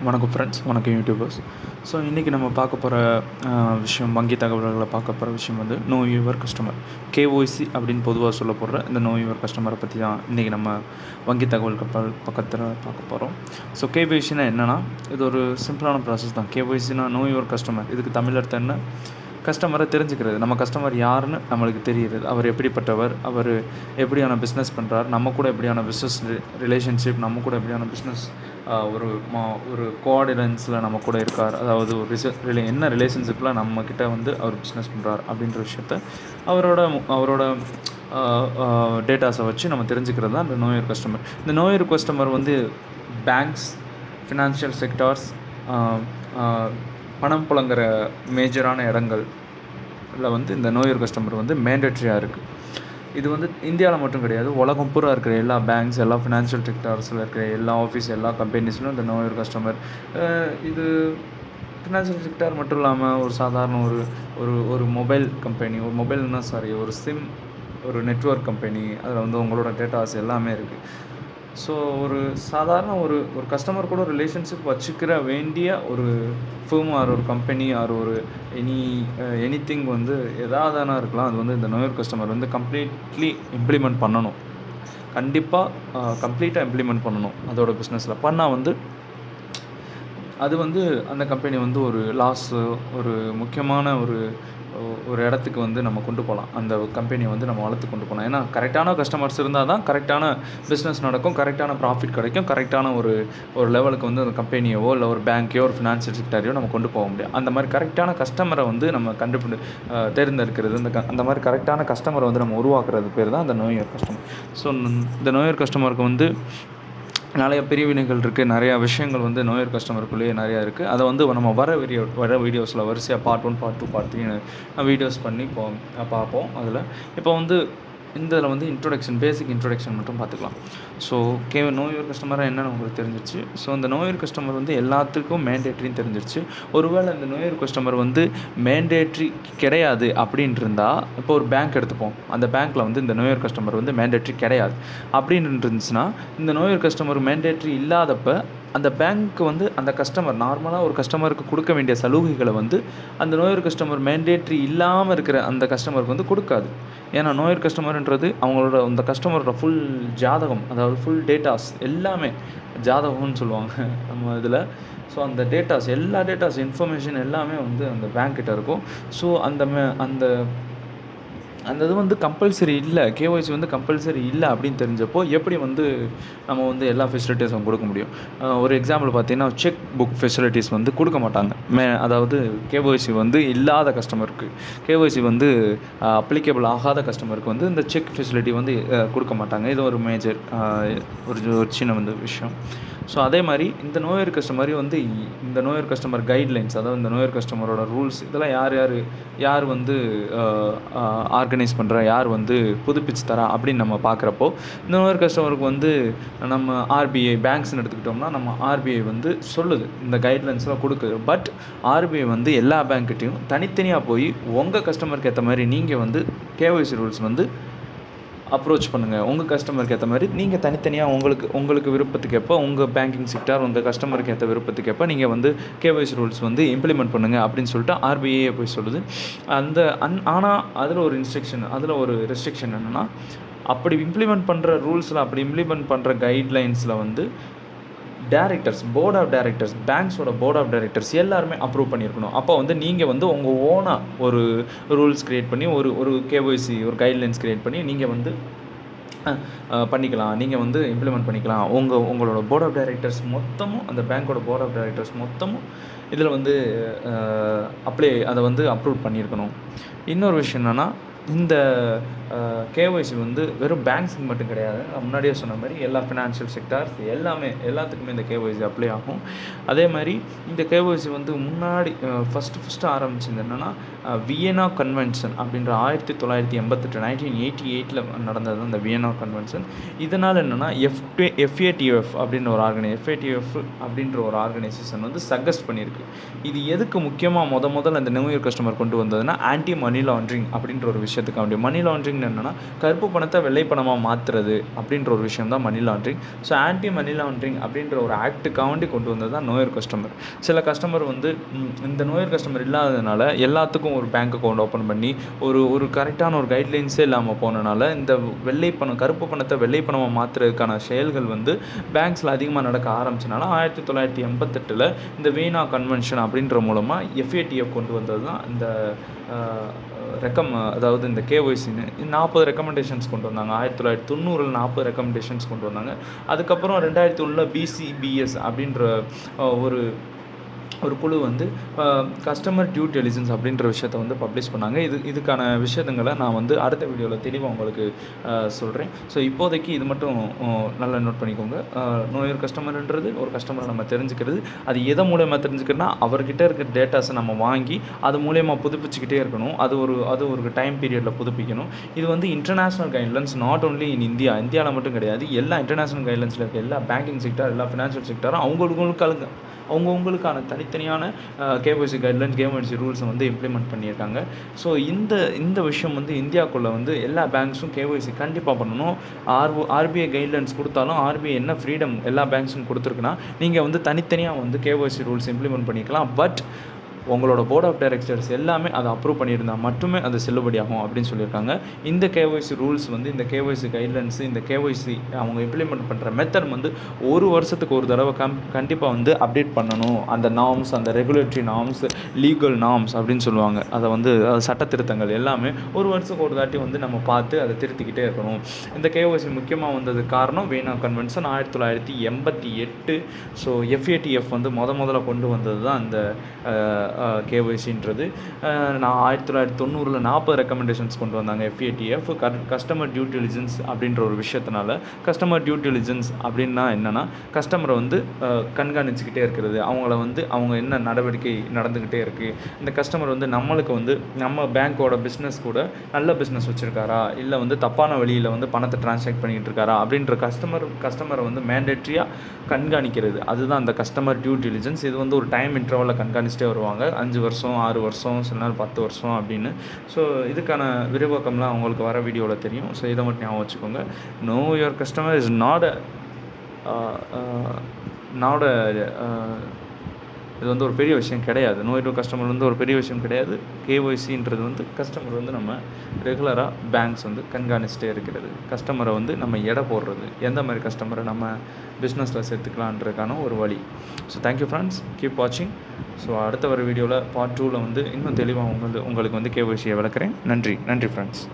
வணக்கம் ஃப்ரெண்ட்ஸ், வணக்கம் YouTubers. So இன்றைக்கி நம்ம பார்க்க போகிற விஷயம், வங்கி தகவல்களை பார்க்க போகிற விஷயம் வந்து நோ யுவர் கஸ்டமர், கேஒய்சி அப்படின்னு பொதுவாக சொல்ல போகிற இந்த நோ யுவர் கஸ்டமரை பற்றி தான் இன்றைக்கி நம்ம வங்கி தகவல் பக்கத்தில் பார்க்க போகிறோம். ஸோ கேஒய்சினா என்னென்னா, இது ஒரு சிம்பிளான ப்ராசஸ் தான். கேஒய்சினா நோ யுவர் கஸ்டமர், இதுக்கு தமிழ் அர்த்தம் என்ன? கஸ்டமரை தெரிஞ்சுக்கிறது. நம்ம கஸ்டமர் யாருன்னு நம்மளுக்கு தெரியுது. அவர் எப்படிப்பட்டவர், அவர் எப்படியான பிஸ்னஸ் பண்ணுறார், நம்ம கூட எப்படியான பிஸ்னஸ் ரிலேஷன்ஷிப், நம்ம கூட எப்படியான பிஸ்னஸ் ஒரு கோஆர்டினன்ஸில் நம்ம கூட இருக்கார், அதாவது ஒரு என்ன ரிலேஷன்ஷிப்பில் நம்மக்கிட்ட வந்து அவர் பிஸ்னஸ் பண்ணுறார் அப்படின்ற விஷயத்த அவரோட டேட்டாஸை வச்சு நம்ம தெரிஞ்சுக்கிறது தான் இந்த நோயர் கஸ்டமர். இந்த நோயர் கஸ்டமர் வந்து பேங்க்ஸ், ஃபினான்ஷியல் செக்டார்ஸ், பணம் புழங்குற மேஜரான இடங்கள்ல வந்து இந்த நோயர் கஸ்டமர் வந்து மேண்டேட்ரியாக இருக்குது. இது வந்து இந்தியாவில் மட்டும் கிடையாது, உலகம் பூரா இருக்கிற எல்லா பேங்க்ஸ், எல்லா ஃபினான்ஷியல் செக்டார்ஸில் இருக்கிற எல்லா ஆஃபீஸ், எல்லா கம்பெனிஸ்லையும் இந்த நோயர் கஸ்டமர். இது ஃபினான்ஷியல் செக்டார் மட்டும் இல்லாமல் ஒரு சாதாரண ஒரு மொபைல் கம்பெனி, ஒரு சிம், ஒரு நெட்வொர்க் கம்பெனி, அதில் வந்து உங்களோட டேட்டாஸ் எல்லாமே இருக்குது. ஸோ ஒரு சாதாரண ஒரு கஸ்டமர் கூட ரிலேஷன்ஷிப் வச்சுக்கிற வேண்டிய ஒரு ஃபேம் ஆர் ஒரு கம்பெனி ஆர் ஒரு எனிதிங் வந்து எதாவதானா இருக்கலாம். அது வந்து இந்த நோயர் கஸ்டமர் வந்து கம்ப்ளீட்லி இம்ப்ளிமெண்ட் பண்ணணும். கண்டிப்பாக கம்ப்ளீட்டாக இம்ப்ளிமெண்ட் பண்ணணும். அதோட பிஸ்னஸில் பண்ணால் வந்து அது வந்து அந்த கம்பெனி வந்து ஒரு லாஸு, ஒரு முக்கியமான ஒரு இடத்துக்கு வந்து நம்ம கொண்டு போகலாம். அந்த கம்பெனியை வந்து நம்ம வளர்த்து கொண்டு போகலாம். ஏன்னா கரெக்டான கஸ்டமர்ஸ் இருந்தால் தான் கரெக்டான பிஸ்னஸ் நடக்கும், கரெக்டான ப்ராஃபிட் கிடைக்கும், கரெக்டான ஒரு லெவலுக்கு வந்து அந்த கம்பெனியவோ இல்லை ஒரு பேங்க்கையோ ஒரு ஃபினான்ஷியல் செக்டாரையோ நம்ம கொண்டு போக முடியும். அந்த மாதிரி கரெக்டான கஸ்டமரை வந்து நம்ம தேர்ந்தெடுக்கிறது, அந்த மாதிரி கரெக்டான கஸ்டமரை வந்து நம்ம உருவாக்குறது பேர் தான் அந்த நோயர் கஸ்டமர். ஸோ இந்த நோயர் கஸ்டமருக்கு வந்து நிறைய பிரிவினைகள் இருக்குது, நிறையா விஷயங்கள் வந்து நோயர் கஸ்டமருக்குள்ளேயே நிறையா இருக்குது. அதை வந்து நம்ம வர வீடியோஸில் வரிசையாக பார்ட் 1, பார்ட் 2, பார்ட் 3 வீடியோஸ் பண்ணி பார்ப்போம். இப்போ வந்து இதில் வந்து பேசிக் இன்ட்ரொடக்ஷன் மட்டும் பார்த்துக்கலாம். ஸோ நோயர் கஸ்டமராக என்னென்னு உங்களுக்கு தெரிஞ்சிருச்சு. ஸோ அந்த நோயர் கஸ்டமர் வந்து எல்லாத்துக்கும் மேண்டேட்ரின்னு தெரிஞ்சிருச்சு. ஒருவேளை அந்த நோயர் கஸ்டமர் வந்து மேண்டேட்ரி கிடையாது அப்படின்ட்டு இருந்தால், இப்போ ஒரு பேங்க் எடுத்துப்போம், அந்த பேங்க்கில் வந்து இந்த நோயர் கஸ்டமர் வந்து மேண்டேட்ரி கிடையாது அப்படின்னு இருந்துச்சுன்னா, இந்த நோயர் கஸ்டமர் மேண்டேட்ரி இல்லாதப்ப அந்த பேங்க் வந்து அந்த கஸ்டமர் நார்மலாக ஒரு கஸ்டமருக்கு கொடுக்க வேண்டிய சலுகைகளை வந்து அந்த நோயர் கஸ்டமர் மேண்டேட்ரி இல்லாமல் இருக்கிற அந்த கஸ்டமருக்கு வந்து கொடுக்காது. ஏன்னா நோயர் கஸ்டமர்ன்றது அவங்களோட அந்த கஸ்டமரோட ஃபுல் ஜாதகம், அதாவது ஃபுல் டேட்டாஸ் எல்லாமே ஜாதகம்னு சொல்லுவாங்க நம்ம இதில். ஸோ அந்த டேட்டாஸ், எல்லா டேட்டாஸ், இன்ஃபர்மேஷன் எல்லாமே வந்து அந்த பேங்க்கிட்ட இருக்கும். ஸோ அந்த இது வந்து கம்பல்சரி இல்லை, கேஒய்சி வந்து கம்பல்சரி இல்லை அப்படின்னு தெரிஞ்சப்போ எப்படி வந்து நம்ம வந்து எல்லா ஃபெசிலிட்டிஸும் கொடுக்க முடியும்? ஒரு எக்ஸாம்பிள் பார்த்தீங்கன்னா, செக் புக் ஃபெசிலிட்டிஸ் வந்து கொடுக்க மாட்டாங்க. அதாவது கேஒய்சி வந்து இல்லாத கஸ்டமருக்கு, கேஒய்சி வந்து அப்ளிகேபிள் ஆகாத கஸ்டமருக்கு வந்து இந்த செக் ஃபெசிலிட்டி வந்து கொடுக்க மாட்டாங்க. இது ஒரு மேஜர் ஒரு சின்ன வந்து விஷயம். ஸோ அதே மாதிரி இந்த நோயர் கஸ்டமர் வந்து இந்த நோயர் கஸ்டமர் கைட்லைன்ஸ், அதாவது இந்த நோயர் கஸ்டமரோட ரூல்ஸ், இதெல்லாம் யார் வந்து ஆர்கனைஸ் பண்ணுறா, யார் வந்து புதுப்பிச்சு தரா அப்படின்னு நம்ம பார்க்குறப்போ, இந்த நோயர் கஸ்டமருக்கு வந்து நம்ம ஆர்பிஐ பேங்க்ஸ்னு எடுத்துக்கிட்டோம்னா, நம்ம ஆர்பிஐ வந்து சொல்லுது, இந்த கைட்லைன்ஸ்லாம் கொடுக்குது. பட் ஆர்பிஐ வந்து எல்லா பேங்க்கிட்டையும் தனித்தனியாக போய் உங்கள் கஸ்டமருக்கு ஏற்ற மாதிரி நீங்கள் வந்து கேஒய்சி ரூல்ஸ் வந்து அப்ரோச் பண்ணுங்கள். உங்கள் கஸ்டமருக்கு ஏற்ற மாதிரி நீங்கள் தனித்தனியாக உங்களுக்கு விருப்பத்துக்கு எப்போ, உங்கள் பேங்கிங் செக்டார் உங்கள் கஸ்டமருக்கு ஏற்ற விருப்பத்துக்கு எப்போ நீங்கள் வந்து கேஒய்சி ரூல்ஸ் வந்து இம்ப்ளிமெண்ட் பண்ணுங்கள் அப்படின்னு சொல்லிட்டு ஆர்பிஐயே போய் சொல்லுது. ஆனால் அதில் ஒரு ரெஸ்ட்ரிக்ஷன் என்னென்னா, அப்படி இம்ப்ளிமெண்ட் பண்ணுற ரூல்ஸில், அப்படி இம்ப்ளிமெண்ட் பண்ணுற கைட்லைன்ஸில் வந்து போர்ட் ஆஃப் டைரக்டர்ஸ், பேங்க்ஸோட போர்ட் ஆஃப் டைரக்டர்ஸ் எல்லாருமே அப்ரூவ் பண்ணியிருக்கணும். அப்போ வந்து நீங்கள் வந்து உங்கள் ஓனாக ஒரு ரூல்ஸ் க்ரியேட் பண்ணி ஒரு கேஒய்சி ஒரு கைட்லைன்ஸ் க்ரியேட் பண்ணி நீங்கள் வந்து பண்ணிக்கலாம், நீங்கள் வந்து இம்ப்ளிமெண்ட் பண்ணிக்கலாம். உங்களோட போர்ட் ஆஃப் டைரக்டர்ஸ் மொத்தமும், அந்த பேங்க்கோட போர்ட் ஆஃப் டைரக்டர்ஸ் மொத்தமும் இதில் வந்து அதை வந்து அப்ரூவ் பண்ணியிருக்கணும். இன்னொரு விஷயம் என்னென்னா, இந்த கேஒய்சி வந்து வெறும் பேங்க்ஸுக்கு மட்டும் கிடையாது. முன்னாடியே சொன்ன மாதிரி எல்லா ஃபினான்ஷியல் செக்டார்ஸ் எல்லாத்துக்குமே இந்த கேஒய்சி அப்ளை ஆகும். அதே மாதிரி இந்த கேஒய்சி வந்து முன்னாடி ஃபஸ்ட்டு ஆரம்பிச்சது என்னென்னா, வியன்னா கன்வென்ஷன் அப்படின்ற 1988 1988 நடந்தது அந்த வியன்னா கன்வென்ஷன். இதனால் என்னென்னா FATF அப்படின்ற ஒரு ஆர்கனைசேஷன் வந்து சஜஸ்ட் பண்ணியிருக்கு. இது எதுக்கு முக்கியமாக முதல்ல இந்த நியூ இயர் கஸ்டமர் கொண்டு வந்ததுன்னா, ஆன்டி மணி லாண்ட்ரிங் அப்படின்ற ஒரு விஷயத்துக்கு. மணி லாண்ட்ரிங் அப்படின்னு என்னென்னா கருப்பு பணத்தை வெள்ளை பணமாக மாற்றுறது அப்படின்ற ஒரு விஷயம் தான் money laundering. So anti money laundering அப்படின்ற ஒரு ஆக்ட்டுக்காண்டி கொண்டு வந்தது தான் நோ யுவர் கஸ்டமர். சில கஸ்டமர் வந்து இந்த நோ யுவர் கஸ்டமர் இல்லாததுனால எல்லாத்துக்கும் ஒரு பேங்க் அக்கௌண்ட் ஓப்பன் பண்ணி ஒரு கரெக்டான ஒரு கைட்லைன்ஸே இல்லாமல் போனனால இந்த வெள்ளை பணம் கருப்பு பணத்தை வெள்ளை பணமாக மாற்றுறதுக்கான செயல்கள் வந்து பேங்க்ஸில் அதிகமாக நடக்க ஆரம்பிச்சனால 1988 இந்த வீனா கன்வென்ஷன் அப்படின்ற மூலமாக FATF கொண்டு வந்தது தான் இந்த அதாவது இந்த KYCன்னு 40 ரெக்கமெண்டேஷன்ஸ் கொண்டு வந்தாங்க. 1990 40 ரெக்கமெண்டேஷன்ஸ் கொண்டு வந்தாங்க. அதுக்கப்புறம் 2001 BCBS அப்படின்ற ஒரு குழு வந்து கஸ்டமர் டியூ டெலிஜென்ஸ் அப்படின்ற விஷயத்தை வந்து பப்ளிஷ் பண்ணாங்க. இதுக்கான விஷயங்களை நான் வந்து அடுத்த வீடியோவில் தெளிவாக உங்களுக்கு சொல்கிறேன். ஸோ இப்போதைக்கு இது மட்டும் நல்லா நோட் பண்ணிக்கோங்க. நோ யுவர் கஸ்டமர்ன்றது ஒரு கஸ்டமரை நம்ம தெரிஞ்சுக்கிறது. அது எதை மூலயமா தெரிஞ்சுக்கிறதுனா அவர்கிட்ட இருக்கிற டேட்டாஸை நம்ம வாங்கி அது மூலயமா புதுப்பிச்சுக்கிட்டே இருக்கணும். அது ஒரு டைம் பீரியடில் புதுப்பிக்கணும். இது வந்து international guidelines, not only in இந்தியாவில் மட்டும் கிடையாது. எல்லா இன்டர்நேஷ்னல் கைட்லைன்ஸில் இருக்க எல்லா பேங்கிங் செக்டர், எல்லா ஃபினான்ஷியல் செக்டரும் அவங்கவுங்களுக்கான தனித்தனியான KYC கைட்லைன்ஸ், KYC ரூல்ஸை வந்து இம்ப்ளிமெண்ட் பண்ணியிருக்காங்க. ஸோ இந்த விஷயம் வந்து இந்தியாவுக்குள்ளே வந்து எல்லா பேங்க்ஸும் KYC கண்டிப்பாக பண்ணணும். RBI கைட்லைன்ஸ் கொடுத்தாலும் RBI என்ன ஃப்ரீடம் எல்லா பேங்க்ஸும் கொடுத்துருக்குன்னா நீங்கள் வந்து தனித்தனியாக வந்து KYC ரூல்ஸ் இம்ப்ளிமெண்ட் பண்ணிக்கலாம். பட் உங்களோட போர்ட் ஆஃப் டைரக்டர்ஸ் எல்லாமே அதை அப்ரூவ் பண்ணியிருந்தால் மட்டுமே அது செல்லுபடியாகும் அப்படின்னு சொல்லியிருக்காங்க. இந்த KYC ரூல்ஸ் வந்து இந்த KYC கைட்லைன்ஸு இந்த KYC அவங்க இம்ப்ளிமெண்ட் பண்ணுற மெத்தட் வந்து ஒரு வருஷத்துக்கு ஒரு தடவை கண்டிப்பாக வந்து அப்டேட் பண்ணணும். அந்த நார்ம்ஸ், அந்த ரெகுலேட்டரி நார்ம்ஸ், லீகல் நார்ம்ஸ் அப்படின்னு சொல்லுவாங்க. அதை வந்து சட்ட திருத்தங்கள் எல்லாமே ஒரு வருஷத்துக்கு ஒரு தாட்டி வந்து நம்ம பார்த்து அதை திருத்திக்கிட்டே இருக்கணும். இந்த KYC முக்கியமாக வந்தது காரணம் வீனா கன்வென்ஷன் 1988. ஸோ FATF வந்து முதல்ல கொண்டு வந்தது தான் இந்த KYCன்றது. நான் 1990 40 ரெக்கமெண்டேஷன்ஸ் கொண்டு வந்தாங்க FATF. கஸ்டமர் டியூ டெலிஜென்ஸ் அப்படின்ற ஒரு விஷயத்தினால கஸ்டமர் டியூ டெலிஜென்ஸ் அப்படின்னா என்னென்னா கஸ்டமரை வந்து கண்காணிச்சுக்கிட்டே இருக்கிறது. அவங்கள வந்து அவங்க என்ன நடவடிக்கை நடந்துக்கிட்டே இருக்குது, இந்த கஸ்டமர் வந்து நம்மளுக்கு வந்து நம்ம பேங்க்கோட பிஸ்னஸ் கூட நல்ல பிஸ்னஸ் வச்சுருக்காரா, இல்லை வந்து தப்பான வழியில் வந்து பணத்தை டிரான்சாக்ட் பண்ணிக்கிட்டு இருக்காரா அப்படின்ற கஸ்டமரை வந்து மேண்டேட்ரியாக கண்காணிக்கிறது. அதுதான் அந்த கஸ்டமர் டியூ டெலிஜென்ஸ். இது வந்து ஒரு டைம் இன்டர்வலில் கண்காணிச்சிட்டே வருவாங்க. 5 வருஷம், 6 வருஷம், சில நாள் 10 வருஷம் அப்படின்னு. ஸோ இதுக்கான விரிவாக்கம்லாம் அவங்களுக்கு வர வீடியோவில் தெரியும். ஸோ இதை மட்டும் ஞாபகம் வச்சுக்கோங்க. No your customer is not இது வந்து ஒரு பெரிய விஷயம் கிடையாது. நோ யுவர் கஸ்டமர் வந்து ஒரு பெரிய விஷயம் கிடையாது. KYCன்றது வந்து கஸ்டமர் வந்து நம்ம ரெகுலராக பேங்க்ஸ் வந்து கண்காணிச்சிட்டே இருக்கிறது. கஸ்டமரை வந்து நம்ம எடை போடுறது, எந்த மாதிரி கஸ்டமரை நம்ம பிஸ்னஸில் சேர்த்துக்கலான்றதுக்கான ஒரு வழி. ஸோ தேங்க்யூ ஃப்ரெண்ட்ஸ், கீப் வாட்சிங். ஸோ அடுத்த வர வீடியோவில் பார்ட் 2ல் வந்து இன்னும் தெளிவாக உங்களுக்கு வந்து KYCயை விளக்குறேன். நன்றி ஃப்ரெண்ட்ஸ்.